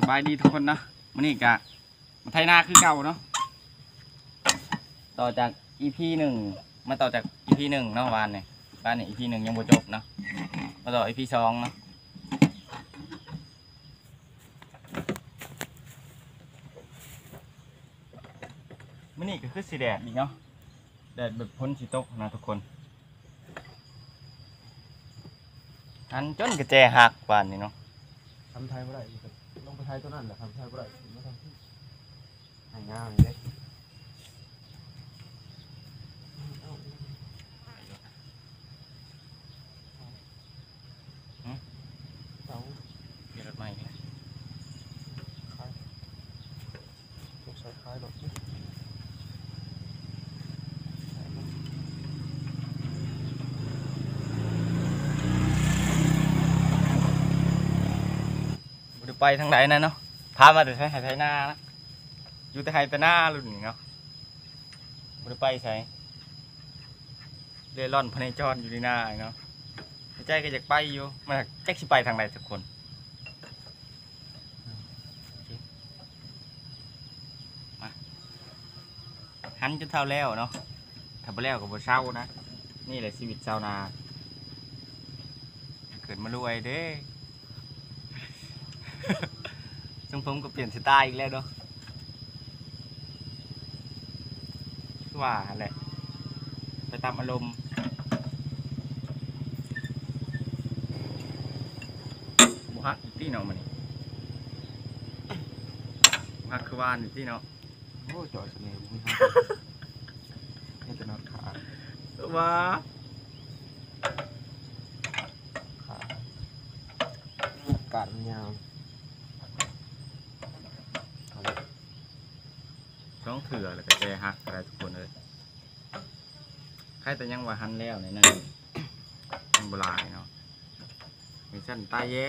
บายดีทุกคนนะวันนี้กะมาไทยนาคือเก่าเนาะต่อจาก EP 1มาต่อจาก EP 1เนาะวานเนี่ยEP 1ยังบ่จบเนาะมาต่อ EP 2เนาะวันนี้ก็คือสีแดดดีเนาะแดดแบบพ้นสีตกนะทุกคนอันจนกระแจหักวานนี่เนาะทำไทยบ่ได้ลงไปไทยตัวนั้นแหละทำไทยบ่ได้มาทำที่หายงามเลยเต้า เดี๋ยวรถใหม่เลย คล้ายตกใส่คล้ายรถบ่ไปทางไหนนะเนาะพามาแต่ไทยนานะอยู่แต่ไทยแต่หน้ารุ่นนี้เนาะบ่ได้ไปใช่เร่ร่อนพเนจรอยู่ในหน้าเนาะใจก็อยากไปอยู่มันแจ็คสิไปทางไหนทุกคนมาหันจนเท่าแล้วเนาะถ้าบ่แล้วก็บ่เศร้านะนี่แหละชีวิตชาวนาเกิดมารวยเด้ ซึ่งผมก็เปลี่ยนสไตล์อีกแล้วเนาะว่าแหละไปตามอารมณ์บุฮักอีกที่เนาะมันนี่บุฮักคือวานอีกที่เนาะ โอ้จอดเสน่ห์บุญฮะนี่จะนอนขา ว่า ขากาดมันยาวเอาเลย ต้องเถื่อแล้วก็แจฮักอะไรทุกคนเลยใครแต่ยังว่าหันแล้วในนั้นยังโบราณเนาะมีชั้นตายแย่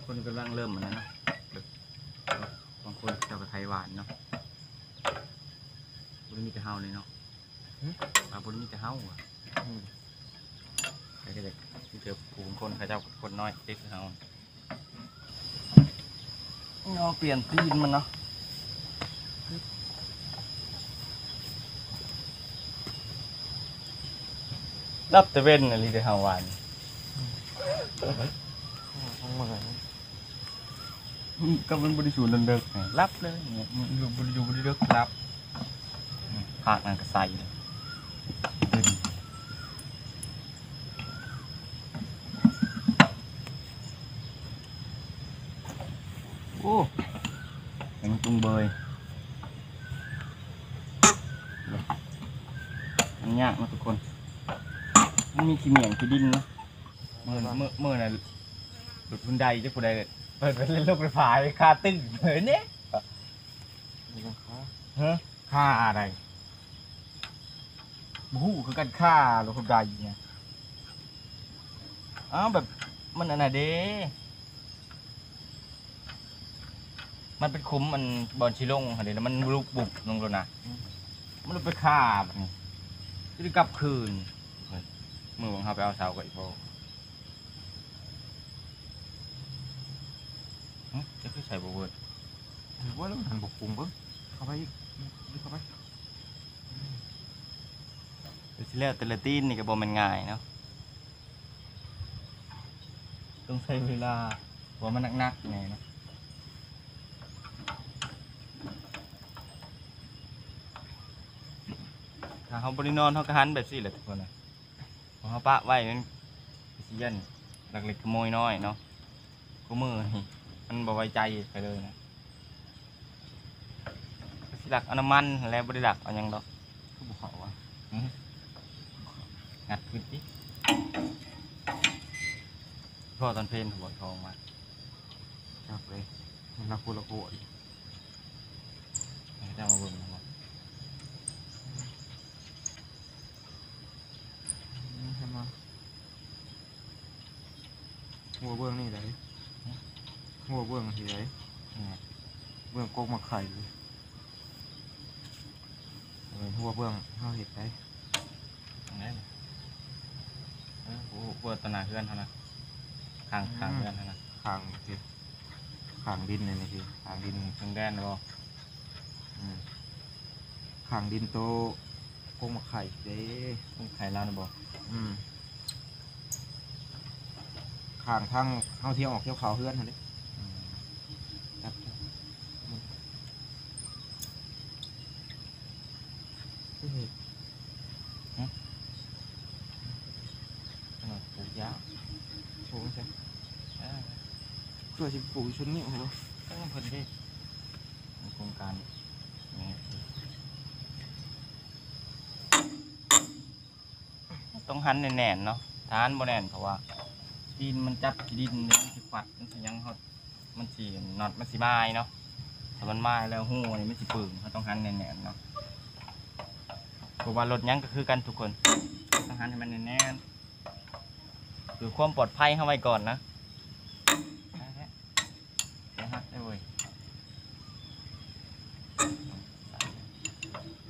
คนกำลังเริ่มเหมือนนั้นเนาะบางคนเจ้ากระไทยหวานเนาะบุญมีแต่เฮาเลยเนาะบุญมีแต่เฮาอ่ะใครก็จะที่เจอผูงคนใครเจ้าคนน้อยเด็กเฮาเราเปลี่ยนตีนมันเนาะรับแต่เว้นอะไรเดี๋ยวเฮาหวาน ต้องมาเลย ก็มันบริสุทธิ์เลิกไงรับเลยเนี่ยอยู่บริเลิกรับภาคนั่นก็ใส่เลยโอ้ยังจุงเบยมันยากนะทุกคนมันมีขี้เหมี่ยงขี้ดินนะเมื่อน่ะหลุดพื้นใดจะผู้ใดเปิดเป็นเล่นลูกไฟฟ้าคาตึ้งเหมือนเนี่ย นี่ก็ขา ฮะฆ่าอะไรบู๊คือการฆ่าลูกไฟฟ้าอย่างเงี้ยอ้าวแบบมันอันไหนเด้มันเป็นคุ้มมันบอลชิลงเดี๋ยวมันลุกบุบลงแล้วนะมันลุกไปฆ่าแบบนี้จะได้กลับคืนมือของเขาไปเอาเสากับอีโบจะคือใส่บวช ถือว่าแล้วมันหันบกปุ่มเบิ้งเข้าไปอีกเข้าไป ทีแรกแต่ละตีนนี่ก็บอกมันง่ายเนาะต้องใช้เวลาหัวมันหนักๆไงเนาะถ้าเขาบริโนอนเขาก็หันแบบสิแหละทุกคนนะของเขาปะไว้มันสิยันหลักเล็กขโมยน้อยเนาะกูมือนี่มันบ่ไว้ใจไปเลยนะสิหลักเอาน้ำมันแล้วบริหลักเอาหยังดอกคือบุเขาวะงัดขึ้นดิพ่อตอนเพลนหัวทองมา จับเลยมันนักพูดละโกด ให้เจ้ามาเบิ่งนะครับ ใช่ไหมหัวเบื้องนี่ไหนหัวเบื้องที่ไหน นี่ไง เบื้องโกกมาไข่เลยหัวเบื้องเขาเห็ดได้ ตรงนี้เลยโอ้โหปวดตนาเพื่อนเท่านั้นข้างเพื่อนเท่านั้น ขางเห็ด ข้างดินนี่พี่ข้างดิน ถึงแดนบ่ ข้างดินโตกงมะไข่เด้ คงไข่ลาวนะบ่ ข้างทางเฮาเที่ยวออกเที่ยวเขาเฮือนหั่นเด้จับปลูกยาว โอ้ใช่เพื่อสิปลูกชุดนี้โอ้โห ต้องเพิ่นดิโครงการนี่ต้องหันแน่นๆเนาะทานบ่แน่นเพราะว่าดินมันจับขี้ดินเนี่ยมันสิฟัดมันสิยังเฮามันสิน็อตมันสิบายเนาะถ้ามันบายแล้วหูนี่มันสิปึงเฮาต้องหันแน่นๆเนาะเพราะว่ารถยังก็คือกันทุกคนต้องหันให้มันแน่นๆคือความปลอดภัยเฮาไว้ก่อนนะเดี๋ยวฮักได้เว้ย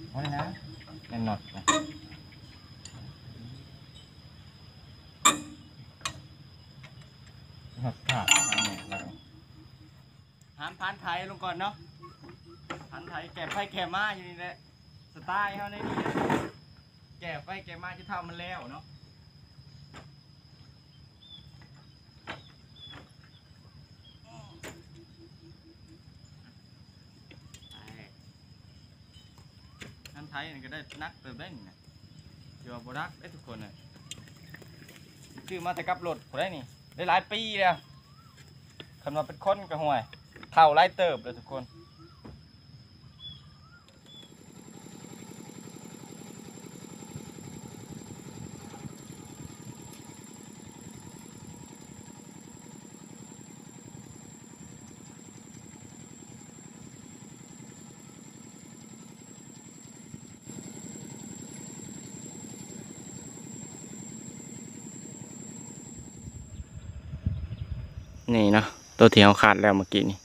เอาเลยนะแน่นน็อตนะน็อตขาดหันพันไทยลงก่อนเนาะพันไทยแก่ไฟแก่มาอยู่นี่แหละสไตล์เขาในนี้แก่ไฟแก่มาจะทำมันแล้วเนาะพันไทยนี่ก็ได้นักเติมได้นี่นะเดี๋ยวบรักได้ทุกคนเลยซื้อมาแต่กับรถผมได้นี่ได้หลายปีแล้วคันมาเป็นคนกับห่วยเท่าไรเติบเลยทุกคนนี่เนาะตัวที่เขาขาดแล้วเมื่อกี้นี่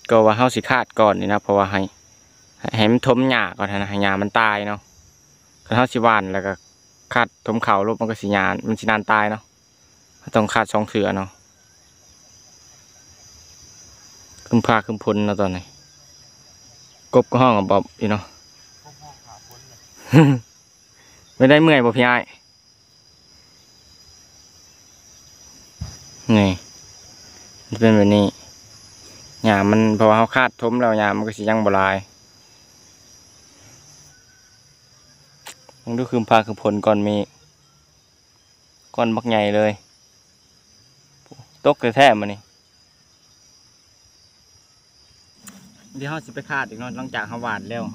ก็ว่าเขาสิขาดก่อนนี่นะเพราะว่าให้มันทมหญ้าก่อนนะให้หญ้ามันตายเนาะก็เขาสิหว่านแล้วก็ขาดทมเข่าลบมันก็สิหญ้ามันสินานตายเนาะต้องขาด2 เถื่อเนาะขึ้นพาขึ้นพ้นเนาะตอนนี้กบก็ห้องกับบ๊อบอีเนาะ ไม่ได้เมื่อยบ่พี่ไอ้นี่มันเป็นแบบนี้หญ้ามันเพราะว่าเขาคาดทมแล้วหญ้ามันก็สิยังบ่ลายมันดูคือพาคือผลก่อนมีก้อนบักใหญ่เลยตกแท้ๆมานี่เดี๋ยวเขาสิไปคาดอีกเนาะหลังจากเขาหวานแล้วเ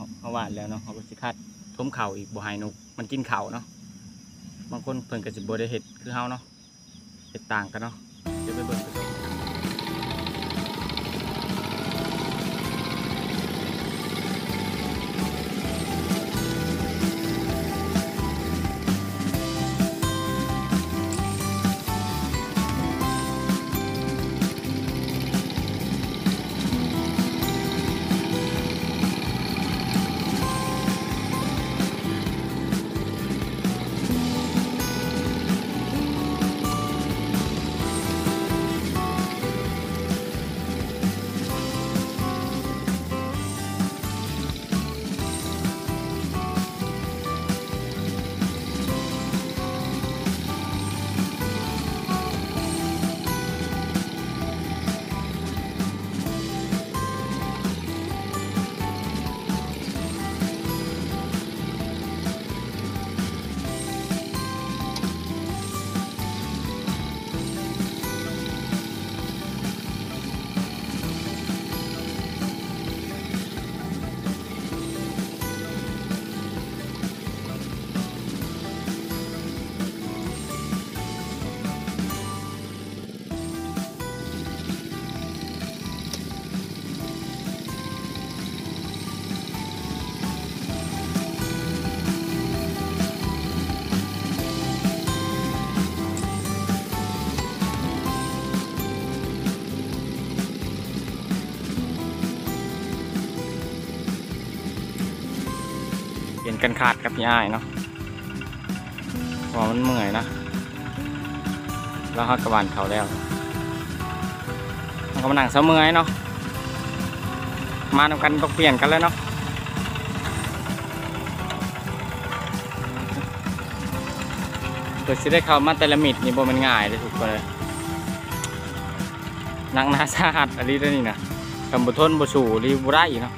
นาะเขาก็สิคาดทมเข่าอีกบ่ให้นกมันกินเข่าเนาะบางคนเพิ่นก็สิบ่ได้เฮ็ดคือเฮาเนาะเฮ็ดต่างกันเนาะเดี๋ยวไปเบิ่งกันเปลี่ยนกันขาดกับพี่อ้ายเนาะพอมันเมื่อยนะแล้วเขากระบาลเขาแล้วเขา ก็มานั่งเสมอเนาะมานำกันต้องเปลี่ยนกันแล้วเนาะเปิดสิได้เข้ามาแต่ละมิดนี่บ่มันง่ายเลยทุกคนเลยนักนาสาหัสอะไรด้วยนี่นะกำบุทนบุสู่รีบุได้เนาะ